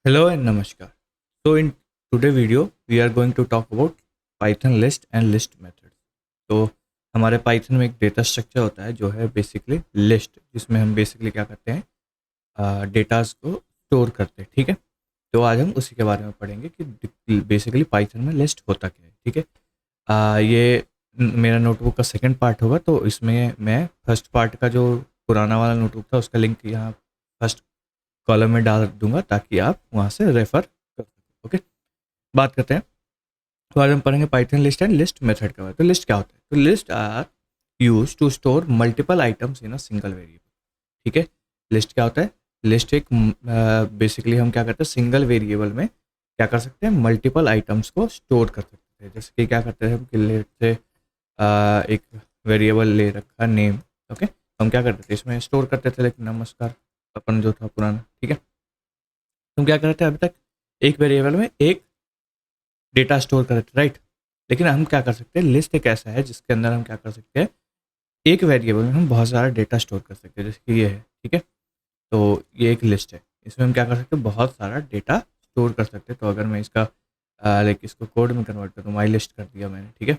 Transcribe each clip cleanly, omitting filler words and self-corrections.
Hello and namaskar. So in today video we are going to talk about Python list and list methods. तो हमारे Python में एक data structure होता है जो है बेसिकली लिस्ट, जिसमें हम बेसिकली क्या करते हैं, डेटास को स्टोर करते हैं। ठीक है, तो आज हम उसी के बारे में पढ़ेंगे कि बेसिकली Python में लिस्ट होता क्या है। ठीक है, ये मेरा नोटबुक का सेकंड पार्ट होगा, तो इसमें मैं फर्स्ट पार्ट का जो पुराना वाला नोटबुक था उसका लिंक यहाँ फर्स्ट कॉलम में डाल दूंगा ताकि आप वहाँ से रेफर कर सकें। ओके, बात करते हैं। तो आज हम पढ़ेंगे Python list and list method के बारे में। तो लिस्ट क्या होता है? तो list are used to store multiple items in a single variable. ठीक है, लिस्ट क्या होता है? लिस्ट एक बेसिकली हम क्या करते हैं, सिंगल वेरिएबल में क्या कर सकते हैं, मल्टीपल आइटम्स को स्टोर कर सकते हैं। जैसे कि क्या करते हैं हम कि लेट से एक वेरिएबल ले रखा नेम। ओके, हम क्या करते थे, इसमें स्टोर करते थे, लेकिन नमस्कार अपन जो था पुराना। ठीक है, तुम क्या करते हैं अभी तक, एक वेरिएबल में एक डेटा स्टोर करते, राइट। लेकिन हम क्या कर सकते हैं, लिस्ट एक ऐसा है जिसके अंदर हम क्या कर सकते हैं, एक वेरिएबल में हम बहुत सारा डेटा स्टोर कर सकते हैं। जैसे कि ये है, ठीक है, तो ये एक लिस्ट है, इसमें हम क्या कर सकते हैं, बहुत सारा डेटा स्टोर कर सकते हैं। तो अगर मैं इसका लाइक इसको कोड में कन्वर्ट करूँ, माई लिस्ट कर दिया मैंने। ठीक है,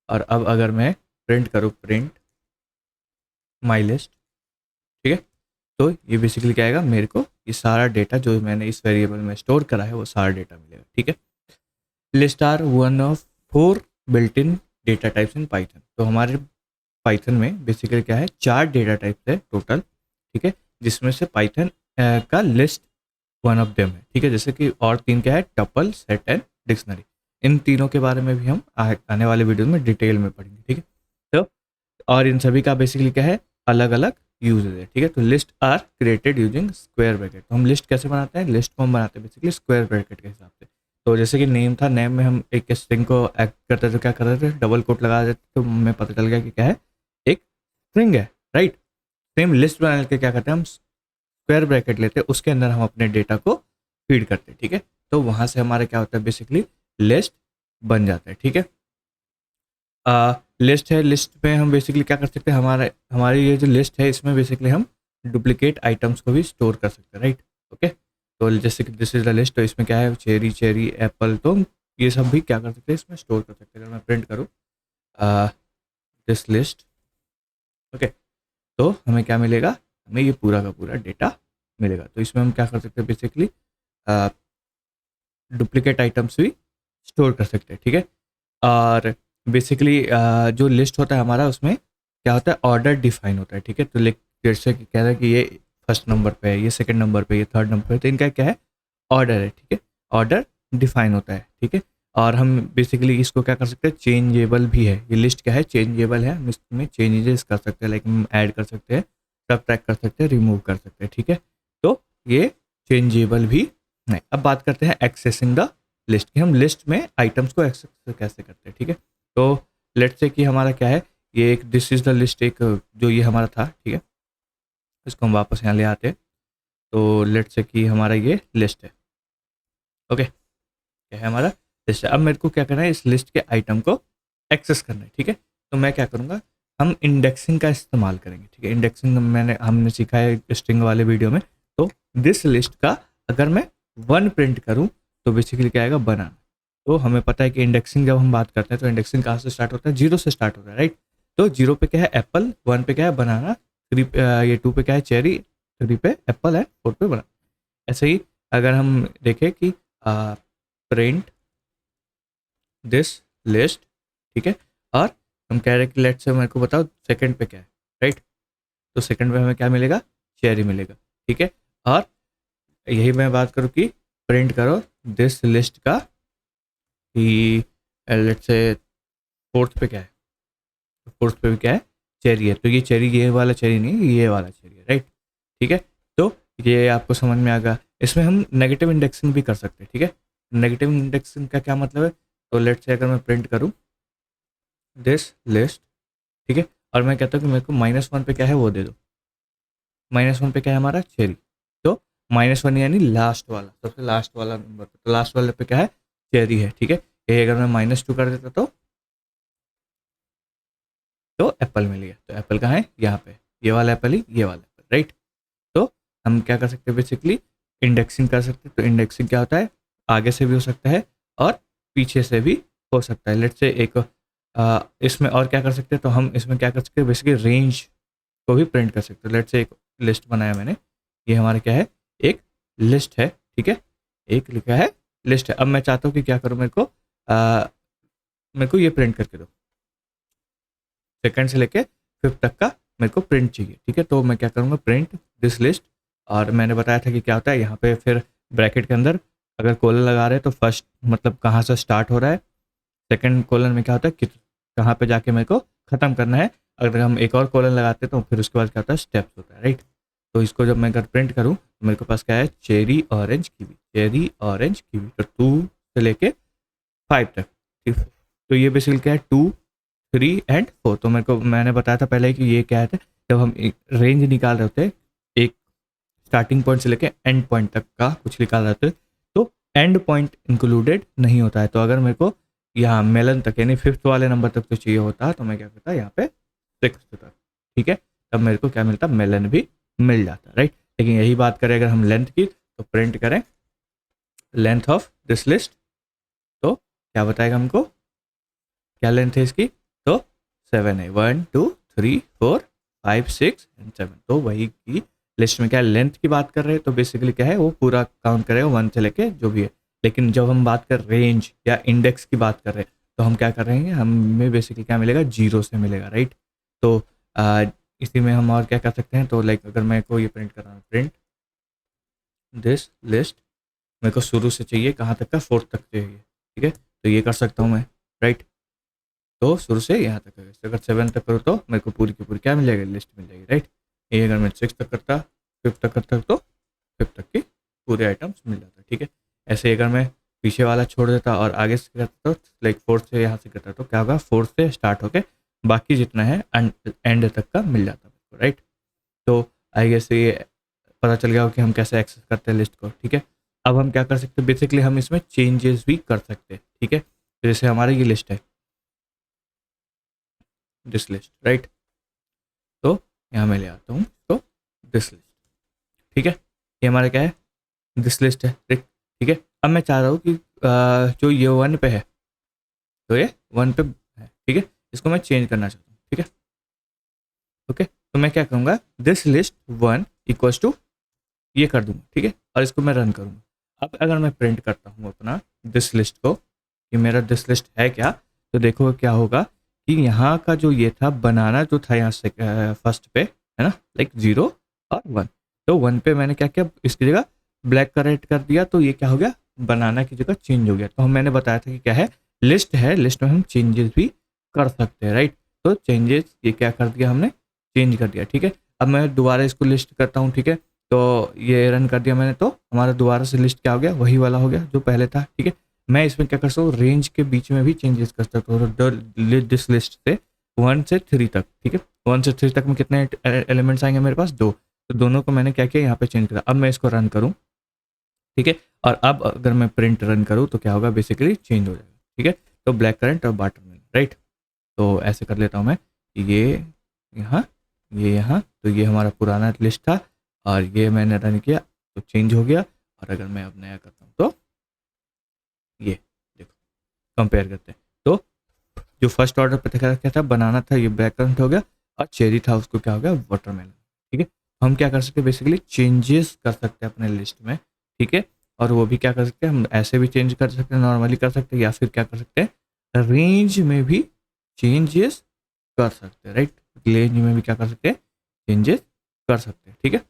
और अब अगर मैं प्रिंट करूँ, प्रिंट माई लिस्ट, ठीक है, तो ये बेसिकली क्या आएगा, मेरे को ये सारा डेटा जो मैंने इस वेरिएबल में स्टोर करा है वो सारा डेटा मिलेगा। ठीक है, list are one of 4 built in data types in Python. तो हमारे पाइथन में बेसिकली क्या है, 4 डेटा टाइप्स है टोटल। ठीक है, जिसमें से पाइथन का लिस्ट वन ऑफ देम है। ठीक है, जैसे कि और 3 क्या है, टपल, सेट एंड डिक्शनरी। इन तीनों के बारे में भी हम आने वाले वीडियो में डिटेल में पढ़ेंगे। ठीक है, तो और इन सभी का बेसिकली क्या है, अलग अलग यूजेज है। ठीक है, तो list are created using square bracket. तो हम लिस्ट कैसे बनाते हैं, लिस्ट को हम बनाते हैं बेसिकली स्क्वायर ब्रैकेट के हिसाब से। तो जैसे कि नेम था, नेम में हम एक स्ट्रिंग को एक्ट करते थे, क्या करते थे, डबल कोट लगा देते, तो हमें पता चल गया कि क्या है, एक स्ट्रिंग है, राइट। सेम लिस्ट बनाने के क्या करते हैं, हम स्क्वायर ब्रैकेट लेते हैं, उसके अंदर हम अपने डेटा को फीड करते हैं। ठीक है, तो वहां से हमारा क्या होता है, बेसिकली लिस्ट बन जाता है। ठीक है, लिस्ट है, लिस्ट में हम बेसिकली क्या कर सकते हैं, हमारी ये जो लिस्ट है इसमें बेसिकली हम डुप्लीकेट आइटम्स को भी स्टोर कर सकते हैं, राइट। ओके, तो जैसे कि दिस इज द लिस्ट, तो इसमें क्या है, चेरी, चेरी, एप्पल, तो ये सब भी क्या कर सकते हैं, इसमें स्टोर कर सकते हैं। अगर मैं प्रिंट करूँ दिस लिस्ट, ओके, तो हमें क्या मिलेगा, हमें ये पूरा का पूरा डेटा मिलेगा। तो इसमें हम क्या कर सकते हैं, बेसिकली डुप्लीकेट आइटम्स भी स्टोर कर सकते हैं। ठीक है, और बेसिकली जो लिस्ट होता है हमारा, उसमें क्या होता है, ऑर्डर डिफाइन होता है। ठीक है, तो जैसे कि कह रहा है कि ये फर्स्ट नंबर पे है, ये सेकंड नंबर पे, ये थर्ड नंबर पे, तो इनका क्या है, ऑर्डर है। ठीक है, ऑर्डर डिफाइन होता है। ठीक है, और हम बेसिकली इसको क्या कर सकते हैं, चेंजेबल भी है। ये लिस्ट क्या है, चेंजेबल है, हम इसमें चेंजेस कर सकते हैं, लाइक हम ऐड कर सकते हैं, सब्ट्रैक्ट कर सकते हैं, रिमूव कर सकते हैं। ठीक है, तो ये चेंजेबल भी नहीं। अब बात करते हैं एक्सेसिंग द लिस्ट की, हम लिस्ट में आइटम्स को एक्सेस कैसे करते हैं। ठीक है, तो लेट्स से कि हमारा क्या है, ये एक दिस इज द लिस्ट, एक जो ये हमारा था। ठीक है, इसको हम वापस यहाँ ले आते हैं। तो लेट्स से कि हमारा ये लिस्ट है। ओके, क्या है, हमारा लिस्ट है। अब मेरे को क्या करना है, इस लिस्ट के आइटम को एक्सेस करना है। ठीक है, तो मैं क्या करूँगा, हम इंडेक्सिंग का इस्तेमाल करेंगे। ठीक है, इंडेक्सिंग हमने सीखा है स्ट्रिंग वाले वीडियो में। तो दिस लिस्ट का अगर मैं 1 प्रिंट करूँ तो बेसिकली क्या आएगा, बनाना। तो हमें पता है कि इंडेक्सिंग जब हम बात करते हैं तो इंडेक्सिंग कहाँ से स्टार्ट होता है, 0 से स्टार्ट होता है, राइट। तो 0 पे क्या है, एप्पल, 1 पे क्या है, बनाना, 3 ये 2 पे क्या है, चेरी, 3 पे एप्पल है, 4 पे बनाना। ऐसे ही अगर हम देखें कि प्रिंट दिस लिस्ट, ठीक है, और हम कह रहे हैं कि लेट से मेरे को बताओ सेकंड पे क्या है, राइट। तो सेकंड पे हमें क्या मिलेगा, चेरी मिलेगा। ठीक है, और यही मैं बात करूँ कि प्रिंट करो दिस लिस्ट का कि लेट से फोर्थ पे क्या है, फोर्थ पे भी क्या है, चेरी है। तो ये चेरी, ये वाला चेरी नहीं है, ये वाला चेरी है, राइट। ठीक है, तो ये आपको समझ में आ गया। इसमें हम नेगेटिव इंडेक्सिंग भी कर सकते हैं। ठीक है, नेगेटिव इंडेक्सिंग का क्या मतलब है, तो लेट से अगर मैं प्रिंट करूँ दिस लिस्ट, ठीक है, और मैं कहता हूँ कि मेरे को -1 पे क्या है वो दे दो। -1 पे क्या है हमारा, चेरी। तो -1 यानी लास्ट वाला, सबसे लास्ट वाला नंबर पे, तो लास्ट वाले पे क्या है, चेरी है। ठीक है, ये अगर मैं -2 कर देता तो एप्पल मिल गया। तो एप्पल कहाँ है, यहाँ पे, ये वाला एप्पल ही, ये वाला एप्पल, राइट। तो हम क्या कर सकते हैं, बेसिकली इंडेक्सिंग कर सकते हैं। तो इंडेक्सिंग क्या होता है, आगे से भी हो सकता है और पीछे से भी हो सकता है। लेट्स से एक इसमें और क्या कर सकते हैं, तो हम इसमें क्या कर सकते हैं, बेसिकली रेंज को भी प्रिंट कर सकते हैं। लेट्स से एक लिस्ट बनाया मैंने, ये हमारा क्या है, एक लिस्ट है, ठीक है, एक लिखा है लिस्ट है। अब मैं चाहता हूँ कि क्या करूँ, मेरे को ये प्रिंट करके दो, सेकंड से लेके फिफ्थ तक का मेरे को प्रिंट चाहिए, ठीक है। तो मैं क्या करूँगा, प्रिंट दिस लिस्ट, और मैंने बताया था कि क्या होता है यहाँ पे, फिर ब्रैकेट के अंदर अगर कोलन लगा रहे हैं तो फर्स्ट मतलब कहाँ से स्टार्ट हो रहा है, सेकंड कोलन में क्या होता है कि कहाँ पे जाके मेरे को ख़त्म करना है। अगर हम एक और कोलन लगाते हैं तो फिर उसके बाद क्या होता है, स्टेप्स होता है, राइट। तो इसको जब मैं अगर प्रिंट करूँ तो मेरे को पास क्या है, cherry orange kiwi, cherry orange kiwi, तो 2 से लेके 5 तक, ठीक। तो ये बेसिकली क्या है, 2 3 एंड 4। तो मेरे को मैंने बताया था पहले कि ये क्या है, जब हम एक रेंज निकाल रहे होते हैं, एक स्टार्टिंग पॉइंट से लेके एंड पॉइंट तक का कुछ निकाल रहे होते हैं, तो एंड पॉइंट इंक्लूडेड नहीं होता है। तो अगर मेरे को यहाँ मेलन तक यानी फिफ्थ वाले नंबर तक तो चाहिए होता, तो मैं क्या करता यहाँ पे 6 तक, ठीक है, तब मेरे को क्या मिलता, मेलन भी मिल जाता, राइट। लेकिन यही बात करें अगर हम लेंथ की, तो प्रिंट करें लेंथ ऑफ दिस लिस्ट, तो क्या बताएगा हमको, क्या लेंथ है इसकी, तो 7 है, 1 2 3 4 5 6 एंड 7। तो वही की लिस्ट में क्या लेंथ की बात कर रहे हैं, तो बेसिकली क्या है, वो पूरा काउंट करेगा 1 से लेके जो भी है। लेकिन जब हम बात कर रेंज या इंडेक्स की बात कर रहे हैं, तो हम क्या कर रहे हैं, हमें बेसिकली क्या मिलेगा, 0 से मिलेगा, राइट। तो इसी में हम और क्या कर सकते हैं, तो लाइक अगर मैं को ये प्रिंट कर रहा हूँ, प्रिंट दिस लिस्ट, मेरे को शुरू से चाहिए कहाँ तक का, 4 तक चाहिए, ठीक है। तो ये कर सकता हूँ मैं, राइट। तो शुरू से यहाँ तक है, अगर 7 तक करूँ तो मेरे को पूरी की पूरी क्या मिल जाएगी, लिस्ट मिल जाएगी, राइट। ये अगर मैं 6 तक करता, 5 तक करता, तो 5 तक की पूरे आइटम्स मिल जाता, ठीक है। ऐसे ही अगर मैं पीछे वाला छोड़ देता और आगे से करता, तो लाइक 4 से यहाँ से करता, तो क्या होगा, 4 से स्टार्ट होके बाकी जितना है एंड तक का मिल जाता मेरे को, राइट। तो आई गेस ये पता चल गया हो कि हम कैसे एक्सेस करते हैं लिस्ट को, ठीक है। अब हम क्या कर सकते हैं, बेसिकली हम इसमें चेंजेस भी कर सकते हैं, ठीक है। तो जैसे हमारी ये लिस्ट है, दिस लिस्ट, राइट। तो यहाँ मैं ले आता हूँ, तो दिस लिस्ट, ठीक है, ये हमारा क्या है, दिस लिस्ट है, ठीक है। अब मैं चाह रहा हूँ कि जो ये 1 पे है, तो ये 1 पे है, ठीक है, इसको मैं चेंज करना चाहता हूँ, ठीक है, ओके। तो मैं क्या करूँगा, दिस लिस्ट 1 इक्वल्स टू ये कर दूंगा, ठीक है, और इसको मैं रन करूँगा। अब अगर मैं प्रिंट करता हूँ अपना दिस लिस्ट को, कि मेरा दिस लिस्ट है क्या, तो देखो क्या होगा कि यहाँ का जो ये था बनाना जो था यहाँ से फर्स्ट पे है ना, लाइक 0 और 1। तो 1 पे मैंने क्या किया, इसकी जगह ब्लैक का रेड कर दिया, तो ये क्या हो गया, बनाना की जगह चेंज हो गया। तो हम मैंने बताया था कि क्या है, लिस्ट में हम चेंजेस भी कर सकते हैं, राइट। तो चेंजेस ये क्या कर दिया हमने, चेंज कर दिया, ठीक है। अब मैं दोबारा इसको लिस्ट करता हूँ, ठीक है, तो ये रन कर दिया मैंने, तो हमारा दोबारा से लिस्ट क्या हो गया, वही वाला हो गया जो पहले था, ठीक है। मैं इसमें क्या कर सकता हूँ, रेंज के बीच में भी चेंजेस कर सकता हूँ, दिस लिस्ट से 1 से 3 तक, ठीक है। 1 से 3 तक में कितने एलिमेंट्स आएंगे मेरे पास, 2। तो दोनों को मैंने क्या किया, यहाँ पे चेंज करा। अब मैं इसको रन करूँ, ठीक है, और अब अगर मैं प्रिंट रन करूँ तो क्या होगा, बेसिकली चेंज हो जाएगा, ठीक है। तो ब्लैक करंट और वाटर मिल, राइट। तो ऐसे कर लेता हूँ मैं, ये यहाँ, ये यहाँ, तो ये हमारा पुराना लिस्ट था और ये मैंने रन किया तो चेंज हो गया। और अगर मैं अब नया करता हूँ तो ये देखो, कंपेयर करते हैं, तो जो फर्स्ट ऑर्डर पे देखा क्या था, बनाना था, ये ब्लैक करंट हो गया, और चेरी था उसको क्या हो गया, वाटरमेलन, ठीक है। हम क्या कर सकते हैं, बेसिकली चेंजेस कर सकते हैं अपने लिस्ट में, ठीक है। और वो भी क्या कर सकते हैं, हम ऐसे भी चेंज कर सकते हैं, नॉर्मली कर सकते हैं, या फिर क्या कर सकते हैं, रेंज में भी चेंजेस कर सकते हैं, राइट। रेंज में भी क्या कर सकते हैं, चेंजेस कर सकते हैं, ठीक है।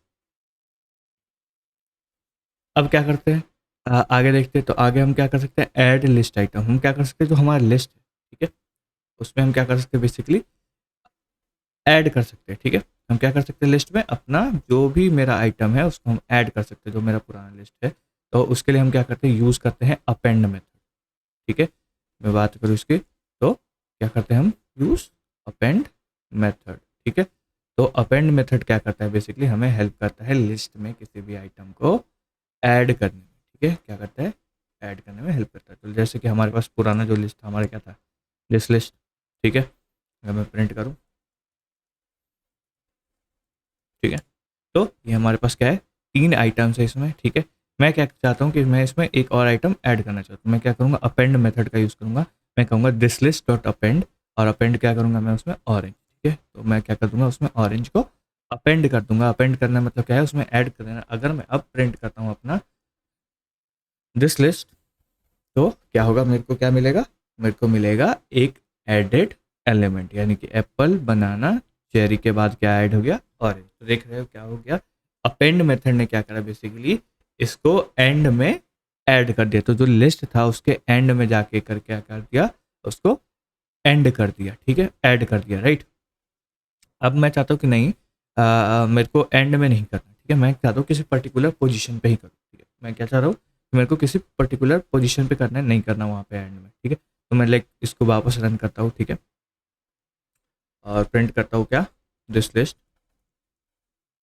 अब क्या करते हैं, आगे देखते हैं, तो आगे हम क्या कर सकते हैं, ऐड लिस्ट आइटम। हम क्या कर सकते हैं, जो हमारा लिस्ट है, ठीक है, उसमें हम क्या कर सकते हैं, बेसिकली ऐड कर सकते हैं, ठीक है। हम क्या कर सकते हैं, लिस्ट में अपना जो भी मेरा आइटम है उसको हम ऐड कर सकते हैं, जो मेरा पुराना लिस्ट है। तो उसके लिए हम क्या करते हैं, यूज़ करते हैं अपेंड मेथड, ठीक है। मैं बात करूँ इसकी, तो क्या करते हैं हम, यूज़ अपेंड मेथड, ठीक है। तो अपेंड मेथड क्या करता है, बेसिकली हमें हेल्प करता है लिस्ट में किसी भी आइटम को ऐड करने में, ठीक है। क्या करता है, ऐड करने में हेल्प करता है। तो जैसे कि हमारे पास पुराना जो लिस्ट था, हमारा क्या था, दिस लिस्ट, ठीक है। अगर मैं प्रिंट करूँ, ठीक है, तो ये हमारे पास क्या है, 3 आइटम्स है इसमें, ठीक है। मैं क्या चाहता हूँ कि मैं इसमें एक और आइटम ऐड करना चाहता हूँ। मैं क्या करूँगा, अपेंड मेथड का यूज़ करूँगा। मैं कहूँगा दिस लिस्ट डॉट अपेंड, और अपेंड क्या करूँगा मैं उसमें ऑरेंज, ठीक है। तो मैं क्या कर दूँगा उसमें ऑरेंज को अपेंड कर दूँगा। अपेंड करना मतलब क्या है, उसमें ऐड कर देना। अगर मैं अब प्रिंट करता हूँ अपना दिस लिस्ट, तो क्या होगा, मेरे को क्या मिलेगा, मेरे को मिलेगा एक एडेड एलिमेंट, यानी कि एप्पल, बनाना, चेरी के बाद क्या ऐड हो गया, ऑरेंज। तो देख रहे हो क्या हो गया, अपेंड मेथड ने क्या करा, बेसिकली इसको एंड में ऐड कर दिया। तो जो लिस्ट था उसके एंड में जाके कर क्या कर दिया, उसको एंड कर दिया, ठीक है, ऐड कर दिया, राइट। अब मैं चाहता हूँ कि नहीं, मेरे को एंड में नहीं करना, ठीक है, मैं चाहता हूँ किसी पर्टिकुलर पोजीशन पे ही करूँ, ठीक है। मैं क्या चाह रहा हूँ, मेरे को किसी पर्टिकुलर पोजीशन पे करना है, नहीं करना वहाँ पे एंड में, ठीक है। तो मैं लाइक इसको वापस रन करता हूँ, ठीक है, और प्रिंट करता हूँ क्या, दिस लिस्ट,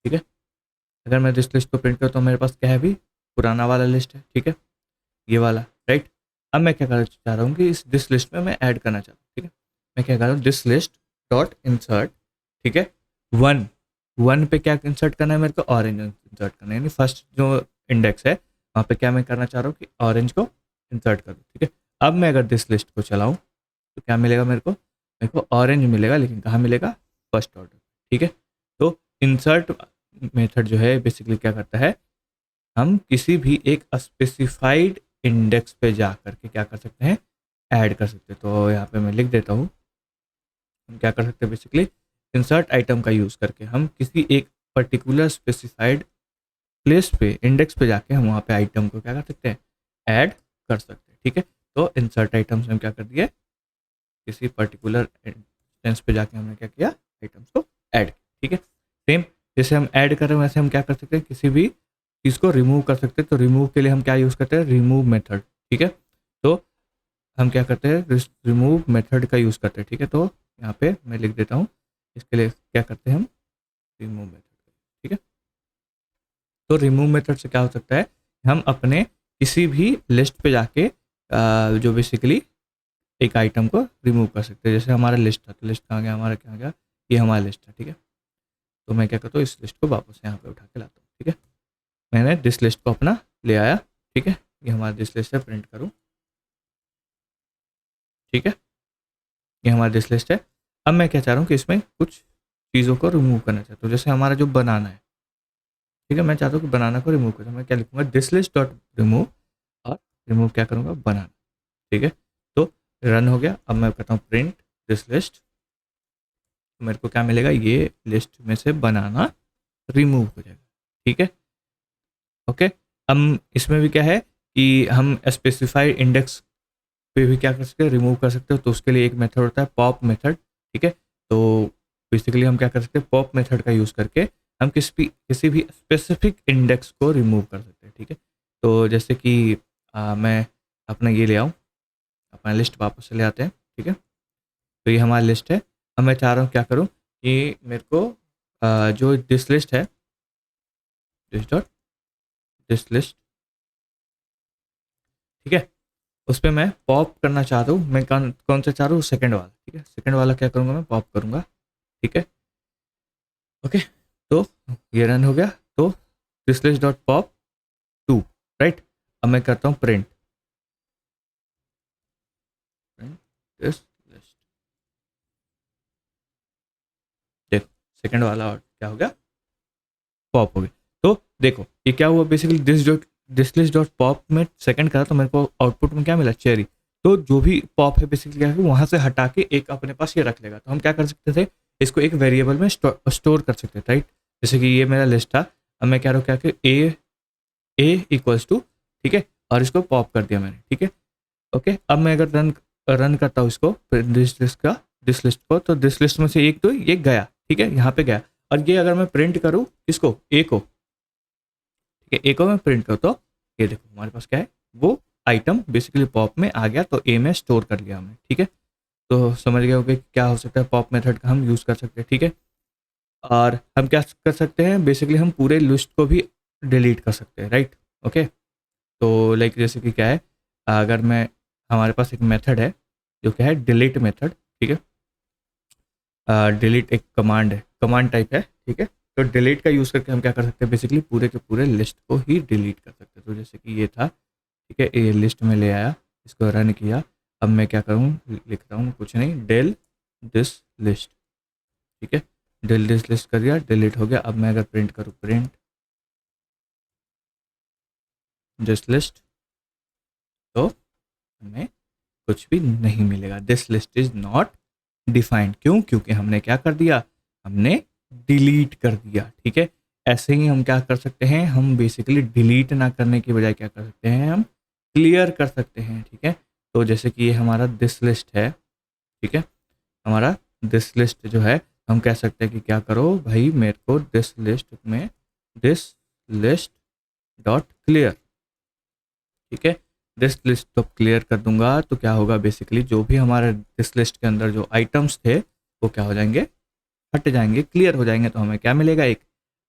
ठीक है। अगर मैं दिस लिस्ट को प्रिंट करता हूँ, मेरे पास क्या है, अभी पुराना वाला लिस्ट है, ठीक है, ये वाला, राइट। अब मैं क्या करना चाह रहा हूँ कि इस दिस लिस्ट में मैं ऐड करना चाहता हूँ, ठीक है। मैं क्या कर रहा हूँ, दिस लिस्ट डॉट इंसर्ट, ठीक है, वन, वन पे क्या इंसर्ट करना है, मेरे को ऑरेंज इंसर्ट करना है, यानी फर्स्ट जो इंडेक्स है वहाँ पे क्या मैं करना चाह रहा हूँ कि ऑरेंज को इंसर्ट करूँ, ठीक है। अब मैं अगर दिस लिस्ट को चलाऊँ तो क्या मिलेगा, मेरे को ऑरेंज मिलेगा, लेकिन कहाँ मिलेगा, फर्स्ट ऑर्डर, ठीक है। तो इंसर्ट मेथड जो है बेसिकली क्या करता है, हम किसी भी एक स्पेसिफाइड इंडेक्स पे जा करके क्या कर सकते हैं, ऐड कर सकते हैं। तो यहाँ पे मैं लिख देता हूँ, हम क्या कर सकते हैं, बेसिकली इंसर्ट आइटम का यूज़ करके हम किसी एक पर्टिकुलर स्पेसिफाइड प्लेस पे, इंडेक्स पे जाके हम वहाँ पे आइटम को क्या कर सकते हैं, ऐड कर सकते हैं, ठीक है। तो इंसर्ट आइटम से हम क्या कर दिए, किसी पर्टिकुलर इंस्टेंस पे जाके हमने क्या किया, आइटम्स को ऐड, ठीक है। सेम जैसे हम ऐड कर रहे हैं वैसे हम क्या कर सकते हैं, किसी भी चीज़ को रिमूव कर सकते हैं। तो रिमूव के लिए हम क्या यूज़ करते हैं, रिमूव मेथड, ठीक है। तो हम क्या करते हैं, रिमूव मेथड का यूज़ करते हैं, ठीक है। तो यहाँ पे मैं लिख देता हूँ, इसके लिए क्या करते हैं हम, रिमूव मेथड, ठीक है। तो रिमूव मेथड से क्या हो सकता है, हम अपने किसी भी लिस्ट पे जाके जो बेसिकली एक आइटम को रिमूव कर सकते हैं। जैसे हमारा लिस्ट था, तो लिस्ट कहाँ गया, हमारा क्या गया, ये हमारा लिस्ट है, ठीक है। तो मैं क्या करता हूँ, इस लिस्ट को वापस यहाँ पे उठा के लाता हूँ, ठीक है। मैंने दिस लिस्ट को अपना ले आया, ठीक है, ये हमारा दिस लिस्ट है, प्रिंट करूँ, ठीक है, ये हमारा दिस लिस्ट है। अब मैं क्या चाह रहा हूँ कि इसमें कुछ चीज़ों को रिमूव करना चाहता हूँ। जैसे हमारा जो बनाना है, ठीक है, मैं चाहता हूँ कि बनाना को रिमूव करूँ। मैं क्या लिखूँगा, दिस लिस्ट डॉट रिमूव, और रिमूव क्या करूँगा, बनाना, ठीक है। तो रन हो गया। अब मैं कहता हूँ प्रिंट दिस लिस्ट, तो मेरे को क्या मिलेगा, ये लिस्ट में से बनाना रिमूव हो जाएगा, ठीक है, ओके। अब इसमें भी क्या है कि हम स्पेसिफाइड इंडेक्स पे भी क्या कर सकते हैं, रिमूव कर सकते हो। तो उसके लिए एक मेथड होता है पॉप मेथड, ठीक है। तो बेसिकली हम क्या कर सकते हैं, पॉप मेथड का यूज़ करके हम किसी भी स्पेसिफिक इंडेक्स को रिमूव कर सकते हैं, ठीक है। तो जैसे कि मैं अपना ये ले आऊँ, अपना लिस्ट वापस से ले आते हैं, ठीक है। तो ये हमारी लिस्ट है। अब मैं चाह रहा हूँ क्या करूँ कि मेरे को जो दिस लिस्ट है, दिस डॉट दिस लिस्ट, ठीक है, उस पे मैं पॉप करना चाहता हूँ। मैं कौन कौन सा चाह रहा हूँ, सेकंड वाला, ठीक है। सेकंड वाला क्या करूँगा, मैं पॉप करूँगा, ठीक है, ओके। तो ये रन हो गया। तो this list dot pop two, right. अब मैं करता हूँ प्रिंट, प्रिंट दिस लिस्ट, देखो सेकंड वाला और क्या हो गया, पॉप हो गया। तो देखो ये क्या हुआ, basically this list dot pop में सेकंड करा तो मेरे को आउटपुट में क्या मिला, चेरी। तो जो भी पॉप है बेसिकली क्या है, वहां से हटा के एक अपने पास ये रख लेगा। तो हम क्या कर सकते थे, इसको एक वेरिएबल में स्टोर कर सकते थे, राइट। जैसे कि ये मेरा लिस्ट था, अब मैं कह रहा हूँ क्या कि ए इक्वल्स टू, ठीक है, और इसको पॉप कर दिया मैंने, ठीक है, ओके। अब मैं अगर रन रन करता हूँ इसको, दिस लिस्ट को, तो दिस लिस्ट में से एक तो ये गया, ठीक है, यहाँ पे गया। और ये अगर मैं प्रिंट करूँ इसको, ए को, ठीक है, ए को मैं प्रिंट करूँ, तो ये देखो हमारे पास क्या है, वो आइटम बेसिकली पॉप में आ गया, तो ए में स्टोर कर लिया हमने, ठीक है। तो समझ गए होगे क्या हो सकता है, पॉप मेथड का हम यूज़ कर सकते हैं, ठीक है। और हम क्या कर सकते हैं, बेसिकली हम पूरे लिस्ट को भी डिलीट कर सकते हैं, राइट, ओके। तो लाइक जैसे कि क्या है, अगर मैं, हमारे पास एक मेथड है जो क्या है, डिलीट मेथड, ठीक है। डिलीट एक कमांड है, कमांड टाइप है, ठीक है। तो डिलीट का यूज़ करके हम क्या कर सकते हैं, बेसिकली पूरे के पूरे लिस्ट को ही डिलीट कर सकते हैं। तो जैसे कि ये था, ठीक है, ये लिस्ट में ले आया, इसको रन किया। अब मैं क्या करूँ, लिखता हूँ कुछ नहीं, डेल दिस लिस्ट, ठीक है, डेल दिस लिस्ट कर दिया, डिलीट हो गया। अब मैं अगर प्रिंट करूँ, प्रिंट दिस लिस्ट, तो हमें कुछ भी नहीं मिलेगा। This list is not defined. क्यों? क्योंकि हमने क्या कर दिया, हमने डिलीट कर दिया, ठीक है। ऐसे ही हम क्या कर सकते हैं, हम बेसिकली डिलीट ना करने की बजाय क्या कर सकते हैं, हम क्लियर कर सकते हैं, ठीक है। तो जैसे कि ये हमारा दिस लिस्ट है, ठीक है, हमारा दिस लिस्ट जो है, हम कह सकते हैं कि क्या करो भाई, मेरे को दिस लिस्ट में दिस लिस्ट डॉट क्लियर, ठीक है। दिस लिस्ट तो क्लियर कर दूंगा तो क्या होगा, बेसिकली जो भी हमारे दिस लिस्ट के अंदर जो आइटम्स थे वो क्या हो जाएंगे, हट जाएंगे, क्लियर हो जाएंगे। तो हमें क्या मिलेगा, एक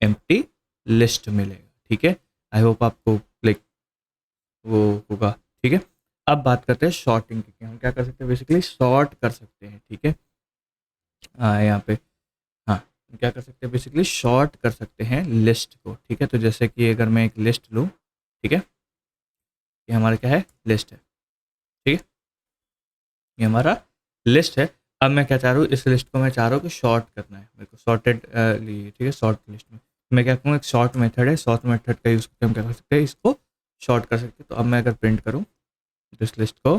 एम्प्टी लिस्ट मिलेगा, ठीक है। आई होप आपको लाइक वो होगा, ठीक है। अब बात करते हैं शॉर्टिंग की। हम क्या कर सकते हैं, बेसिकली शॉर्ट कर सकते हैं, ठीक है। यहाँ पे हाँ, हम क्या कर सकते हैं, बेसिकली शॉर्ट कर सकते हैं लिस्ट को, ठीक है। तो जैसे कि अगर मैं एक लिस्ट लूँ, ठीक है, ये हमारा क्या है, लिस्ट है, ठीक है, ये हमारा लिस्ट है। अब मैं क्या चाह रहा हूँ, इस लिस्ट को मैं चाह रहा हूँ कि शॉर्ट करना है मेरे को, सॉर्टेड लिए, ठीक है, शॉर्ट लिस्ट में मैं क्या कहूँगा, एक शॉर्ट मेथड है, शॉर्ट मेथड का यूज़ करके हम क्या कर सकते हैं, इसको शॉर्ट कर सकते हैं। तो अब मैं अगर प्रिंट करूँ इस लिस्ट को,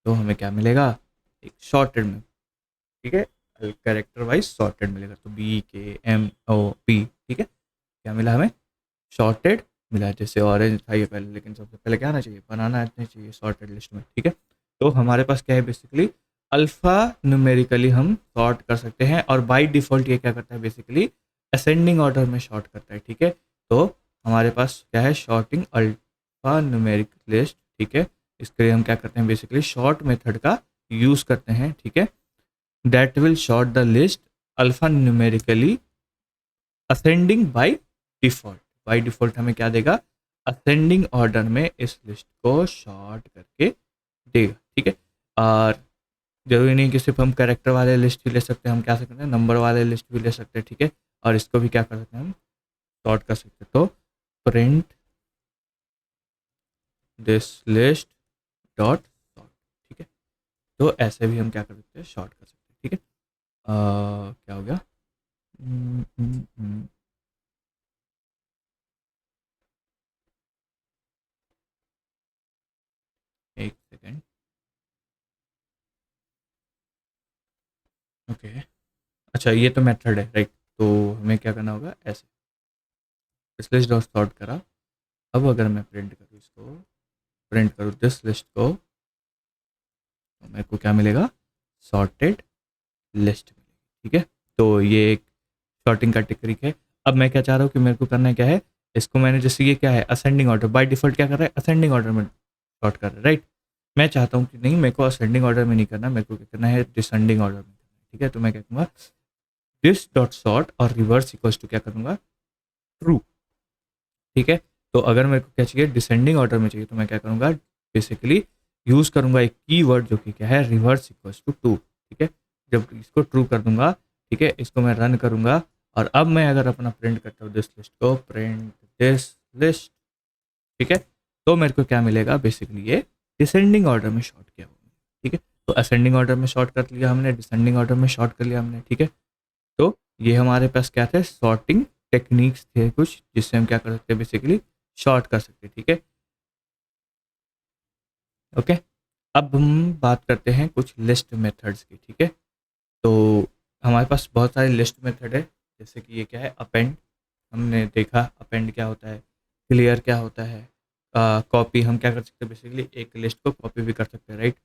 तो हमें क्या मिलेगा, एक शॉर्टेड में, ठीक है, कैरेक्टर वाइज शॉर्टेड मिलेगा। तो BKMOP, ठीक है, क्या मिला हमें, शॉर्टेड मिला। जैसे ऑरेंज था ये पहले, लेकिन सबसे पहले क्या आना चाहिए, बनाना आना चाहिए शॉर्टेड लिस्ट में, ठीक है। तो हमारे पास क्या है, बेसिकली अल्फा न्यूमेरिकली हम सॉर्ट कर सकते हैं, और बाय डिफ़ॉल्ट ये क्या करता है, बेसिकली असेंडिंग ऑर्डर में शॉर्ट करता है, ठीक है। तो हमारे पास क्या है, शॉर्टिंग अल्फा न्यूमेरिक लिस्ट, ठीक है। इसके लिए हम क्या करते हैं, बेसिकली शॉर्ट मेथड का यूज़ करते हैं, ठीक है। That will short the list alpha numerically ascending by default. By default हमें क्या देगा, असेंडिंग ऑर्डर में इस लिस्ट को शॉर्ट करके देगा, ठीक है। और ज़रूरी नहीं कि सिर्फ हम कैरेक्टर वाले लिस्ट ही ले सकते हैं, हम क्या सकते हैं, नंबर वाले लिस्ट भी ले सकते हैं, ठीक है। और इसको भी क्या कर सकते हैं, हम सॉर्ट कर सकते हैं। तो print this list dot sort, ठीक है। तो ऐसे भी हम क्या कर सकते हैं, शॉर्ट कर सकते हैं, ठीक है। क्या हो गया, हम्म, हम्म, हम्म, एक सेकेंड, ओके। अच्छा, ये तो मेथड है, राइट। तो हमें क्या करना होगा, ऐसे इस लिस्ट डॉट सॉर्ट करा। अब अगर मैं प्रिंट करूँ इसको, प्रिंट करूँ दिस लिस्ट को, तो मेरे को क्या मिलेगा, सॉर्टेड लिस्ट मिलेगी, ठीक है। तो ये एक सॉर्टिंग का टेक्निक है। अब मैं क्या चाह रहा हूँ कि मेरे को करना क्या है, इसको मैंने जैसे ये क्या है, असेंडिंग ऑर्डर, बाय डिफॉल्ट क्या कर रहा है, असेंडिंग ऑर्डर में सॉर्ट कर रहा है, राइट। मैं चाहता हूँ कि नहीं, मेरे को असेंडिंग ऑर्डर में नहीं करना, मेरे को क्या करना है, डिसेंडिंग ऑर्डर में, ठीक है। तो मैं क्या कहूँगा, दिस डॉट सॉर्ट और रिवर्स इक्वल्स टू क्या करूँगा, ट्रू, ठीक है। तो अगर मेरे को क्या चाहिए, डिसेंडिंग ऑर्डर में चाहिए, तो मैं क्या करूँगा, बेसिकली यूज़ करूँगा एक कीवर्ड जो कि क्या है, रिवर्स इक्वल्स टू टू, ठीक है। जब इसको ट्रू कर दूंगा, ठीक है, इसको मैं रन करूँगा, और अब मैं अगर अपना प्रिंट करता हूँ दिस लिस्ट को, प्रिंट दिस लिस्ट, ठीक है, तो मेरे को क्या मिलेगा, बेसिकली ये डिसेंडिंग ऑर्डर में शॉर्ट किया हुआ है, ठीक है। तो असेंडिंग ऑर्डर में शॉर्ट कर लिया हमने, डिसेंडिंग ऑर्डर में शॉर्ट कर लिया हमने, ठीक है। तो ये हमारे पास क्या थे, सॉर्टिंग टेक्निक्स थे कुछ, जिससे हम क्या कर सकते हैं, बेसिकली शॉर्ट कर सकते हैं, ठीक है, ओके। अब हम बात करते हैं कुछ लिस्ट मेथड्स की, ठीक है। तो हमारे पास बहुत सारे लिस्ट मेथड है, जैसे कि ये क्या है, अपेंड, हमने देखा अपेंड क्या होता है, क्लियर क्या होता है, कॉपी हम क्या कर सकते हैं, बेसिकली एक लिस्ट को कॉपी भी कर सकते हैं, राइट,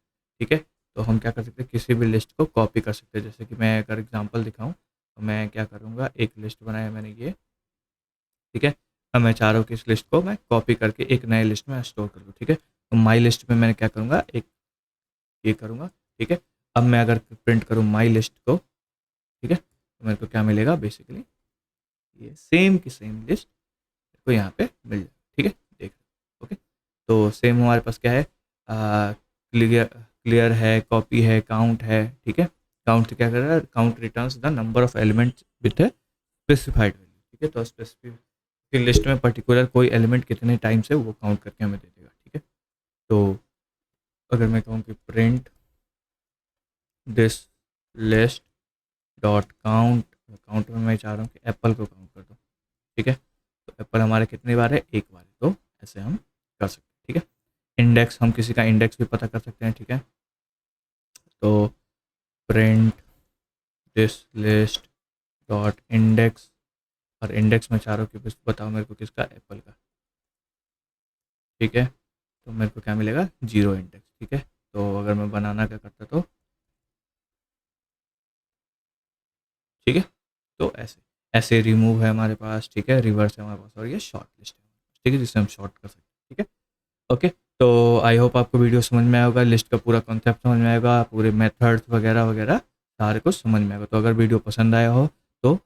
ठीक है। तो हम क्या कर सकते हैं, किसी भी लिस्ट को कॉपी कर सकते हैं। जैसे कि मैं अगर एग्जांपल दिखाऊं, तो मैं क्या करूंगा, एक लिस्ट बनाया मैंने ये, ठीक है। अब मैं चाह रहा हूँ कि इस लिस्ट को मैं कॉपी करके एक नए लिस्ट में स्टोर कर दूँ, ठीक है। तो माई लिस्ट में मैंने क्या करूँगा, एक ये करूँगा, ठीक है। अब मैं अगर प्रिंट करूँ माई लिस्ट को, ठीक है, तो मेरे को क्या मिलेगा, बेसिकली ये सेम की सेम लिस्ट को यहाँ पे मिल जाए, ठीक है, देख, ओके। तो सेम हमारे पास क्या है, क्लियर, क्लियर है, कॉपी है, काउंट है, ठीक है। काउंट क्या कर रहा है, count returns the number of elements with specified value, ठीक है। तो स्पेसिफिक लिस्ट में पर्टिकुलर कोई एलिमेंट कितने टाइम से वो काउंट करके हमें दे देगा, ठीक है। तो अगर मैं कहूँ कि print this list dot count, count में मैं चाह रहा हूँ कि एप्पल को काउंट कर दो, ठीक है। तो एप्पल हमारे कितनी बार है, एक बार है, तो ऐसे हम कर सकते हैं, ठीक है। इंडेक्स, हम किसी का इंडेक्स भी पता कर सकते हैं, ठीक है। तो print this list dot index, और इंडेक्स में चाह रहा हूँ कि बस बताओ मेरे को किसका, एप्पल का, ठीक है। तो मेरे को क्या मिलेगा, 0 इंडेक्स, ठीक है। तो अगर मैं बनाना क्या करता तो, ठीक है। तो ऐसे ऐसे रिमूव है हमारे पास, ठीक है, रिवर्स है हमारे पास, और ये शॉर्ट लिस्ट है, ठीक है, जिसे हम शॉर्ट कर सकते हैं, ठीक है। ओके, तो आई होप आपको वीडियो समझ में आया होगा, लिस्ट का पूरा कॉन्सेप्ट समझ में आएगा, पूरे मेथड्स वगैरह वगैरह सारे कुछ समझ में आएगा। तो अगर वीडियो पसंद आया हो तो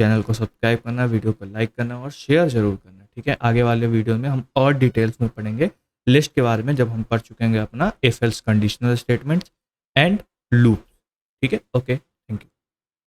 चैनल को सब्सक्राइब करना, वीडियो को लाइक करना और शेयर ज़रूर करना, ठीक है। आगे वाले वीडियो में हम और डिटेल्स में पढ़ेंगे लिस्ट के बारे में, जब हम पढ़ चुकेंगे अपना if else conditional statements and loop, ठीक है। ओके।